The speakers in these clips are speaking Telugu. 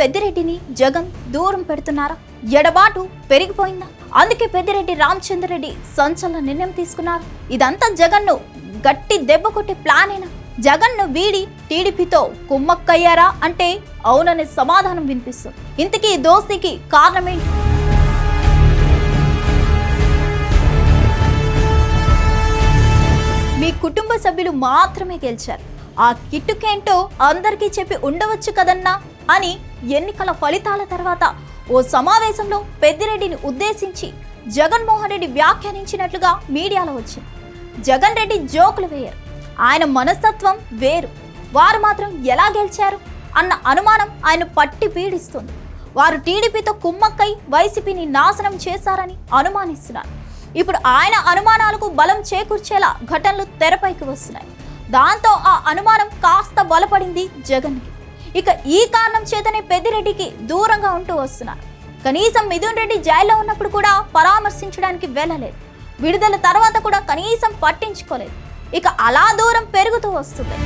పెద్దిరెడ్డిని జగన్ దూరం పెడుతున్నారా? ఎడబాటు పెరిగిపోయిందా? అందుకే పెద్దిరెడ్డి రామచంద్రరెడ్డి సంచలన నిర్ణయం తీసుకున్నారు. ఇదంతా జగన్ను గట్టి దెబ్బ కొట్టే ప్లానేనా? జగన్ను వీడి టీడీపీతో కుమ్మక్కయ్యారా అంటే అవుననే సమాధానం వినిపిస్తుంది. ఇంతకీ దోస్తీకి కారణమేంటి? మీ కుటుంబ సభ్యులు మాత్రమే గెలిచారు, ఆ కిట్టుకేంటో అందరికీ చెప్పి ఉండవచ్చు కదన్నా అని ఎన్నికల ఫలితాల తర్వాత ఓ సమావేశంలో పెద్దిరెడ్డిని ఉద్దేశించి జగన్మోహన్ రెడ్డి వ్యాఖ్యానించినట్లుగా మీడియాలో వచ్చింది. జగన్ రెడ్డి జోకులు వేయరు, ఆయన మనస్తత్వం వేరు. వారు మాత్రం ఎలా గెలిచారు అన్న అనుమానం ఆయన పట్టి పీడిస్తుంది. వారు టీడీపీతో కుమ్మక్కై వైసీపీని నాశనం చేశారని అనుమానిస్తున్నారు. ఇప్పుడు ఆయన అనుమానాలకు బలం చేకూర్చేలా ఘటనలు తెరపైకి వస్తున్నాయి. దాంతో ఆ అనుమానం కాస్త బలపడింది జగన్కి. ఇక ఈ కారణం చేతనే పెద్దిరెడ్డికి దూరంగా ఉంటూ వస్తున్నారు. కనీసం మిథున్ రెడ్డి జైల్లో ఉన్నప్పుడు కూడా పరామర్శించడానికి వెళ్ళలేదు. విడుదల తర్వాత కూడా కనీసం పట్టించుకోలేదు. ఇక అలా దూరం పెరుగుతూ వస్తుంది.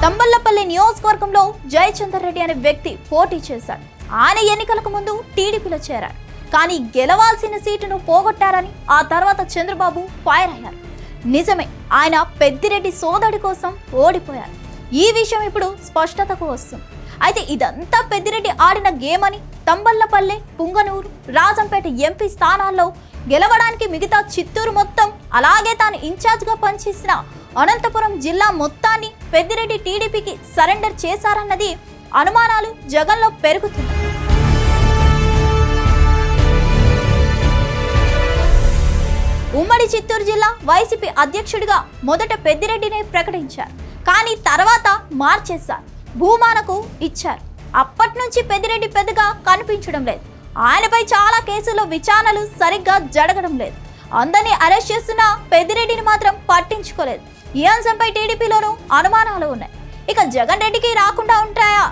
తంబళ్లపల్లి నియోజకవర్గంలో జయచందర్ రెడ్డి అనే వ్యక్తి పోటీ చేశాడు. ఆయన ఎన్నికలకు ముందు టీడీపీలో చేరాడు. కానీ గెలవాల్సిన సీటును పోగొట్టారని ఆ తర్వాత చంద్రబాబు ఫైర్ అయ్యారు. నిజమే, ఆయన పెద్దిరెడ్డి సోదడి కోసం ఓడిపోయారు. ఈ విషయం ఇప్పుడు స్పష్టతకు వస్తుంది. అయితే ఇదంతా పెద్దిరెడ్డి ఆడిన గేమ్ అని తంబళ్లపల్లె, పుంగనూరు, రాజంపేట ఎంపీ స్థానాల్లో గెలవడానికి మిగతా చిత్తూరు మొత్తం, అలాగే తాను ఇన్ఛార్జ్గా పనిచేసిన అనంతపురం జిల్లా మొత్తాన్ని పెద్దిరెడ్డి టీడీపీకి సరెండర్ చేశారన్నది అనుమానాలు జగన్లో పెరుగుతున్నాయి. ఉమ్మడి చిత్తూరు జిల్లా వైసీపీ అధ్యక్షుడిగా మొదట పెద్దిరెడ్డినే ప్రకటించారు. కానీ తర్వాత మార్చేశారు, భూమానకు ఇచ్చారు. అప్పటి నుంచి పెద్దిరెడ్డి పెద్దగా కనిపించడం లేదు. ఆయనపై చాలా కేసుల్లో విచారణలు సరిగ్గా జరగడం లేదు. అందరినీ అరెస్ట్ చేస్తున్న పెద్దిరెడ్డిని మాత్రం పట్టించుకోలేదు. ఈ అంశంపై టీడీపీలోనూ అనుమానాలు ఉన్నాయి. ఇక జగన్ రెడ్డికి రాకుండా ఉంటాయా?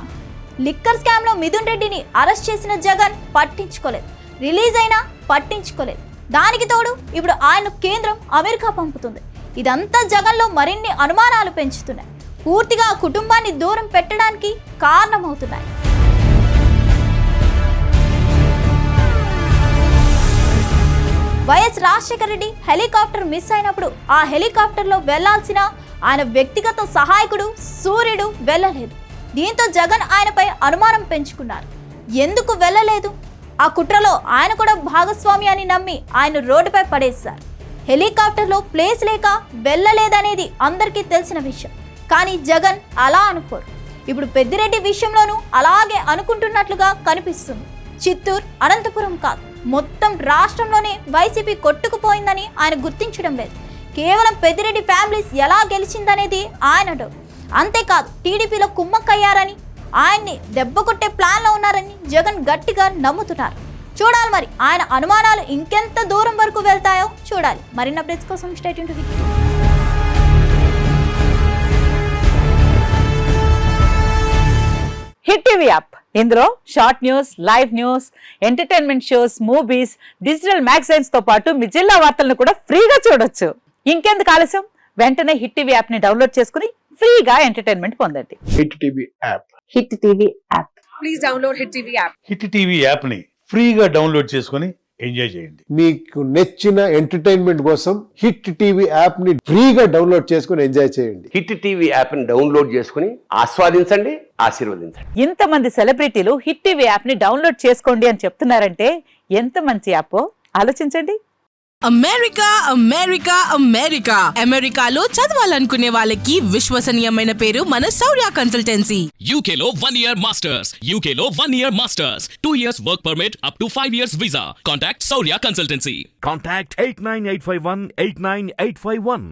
లిక్కర్ స్కామ్ లో మిథున్ రెడ్డిని అరెస్ట్ చేసిన జగన్ పట్టించుకోలేదు, రిలీజ్ అయినా పట్టించుకోలేదు. దానికి తోడు ఇప్పుడు ఆయన కేంద్రం అమెరికా పంపుతుంది. ఇదంతా జగన్లో మరిన్ని అనుమానాలు పెంచుతున్నాయి. పూర్తిగా కుటుంబాన్ని దూరం పెట్టడానికి కారణమవుతున్నాయి. YS Rajasekhara Reddy helicopter miss అయినప్పుడు ఆ హెలికాప్టర్లో వెళ్లాల్సిన ఆయన వ్యక్తిగత సహాయకుడు సూర్యుడు వెళ్ళలేదు. దీంతో జగన్ ఆయనపై అనుమానం పెంచుకున్నారు. ఎందుకు వెళ్ళలేదు? ఆ కుట్రలో ఆయన కూడా భాగస్వామి అని నమ్మి ఆయన రోడ్డుపై పడేశారు. హెలికాప్టర్లో ప్లేస్ లేక వెళ్ళలేదనేది అందరికీ తెలిసిన విషయం. కానీ జగన్ అలా అనుకోరు. ఇప్పుడు పెద్దిరెడ్డి విషయంలోనూ అలాగే అనుకుంటున్నట్లుగా కనిపిస్తుంది. చిత్తూరు, అనంతపురం కాదు, మొత్తం రాష్ట్రంలోనే వైసీపీ కొట్టుకుపోయిందని ఆయన గుర్తించడం లేదు. కేవలం పెద్దిరెడ్డి ఫ్యామిలీస్ ఎలా గెలిచిందనేది ఆయన డౌట్. అంతేకాదు, టీడీపీలో కుమ్మక్కయ్యారని, ఆయన్ని దెబ్బ కొట్టే ప్లాన్లో ఉన్నారని జగన్ గట్టిగా నమ్ముతున్నారు. చూడాలి మరి ఆయన అనుమానాలు ఇంకెంత దూరం వరకు వెళ్తాయో చూడాలి. మరిన్ని అప్డేట్స్ కోసం stay tune to hit TV app. ఇందులో short news, live news, entertainment shows, movies, digital magazines తో పాటు మీ జిల్లా వార్తలను కూడా ఫ్రీగా చూడొచ్చు. ఇంకెందుకు ఆలస్యం? వెంటనే హిట్ టీవీ యాప్ ని డౌన్లోడ్ చేసుకుని ఫ్రీగా ఎంటర్టైన్మెంట్ పొందండి. Hit TV app. Hit TV app. Please download hit TV app. Hit TV app ని ఫ్రీగా డౌన్లోడ్ చేసుకుని ఎంజాయ్ చేయండి. మీకు నచ్చిన ఎంటర్టైన్మెంట్ కోసం హిట్ టీవీ యాప్ ని ఫ్రీగా డౌన్లోడ్ చేసుకుని ఎంజాయ్ చేయండి. హిట్ టీవీ యాప్ ని డౌన్లోడ్ చేసుకుని ఆస్వాదించండి, ఆశీర్వదించండి. ఇంతమంది సెలబ్రిటీలు హిట్ టీవీ యాప్ ని డౌన్లోడ్ చేసుకోండి అని చెప్తున్నారంటే ఎంత మంచి యాప్ ఆలోచించండి. అమెరికా అమెరికా అమెరికా అమెరికాలో చదవాలనుకునే వాళ్ళకి విశ్వసనీయమైన పేరు మన శౌర్య కన్సల్టెన్సీ. UK లో 1 year masters, UK లో 1 year masters, 2 years work permit up to 5 years visa. Contact Saurya Consultancy. Contact 89851 89851.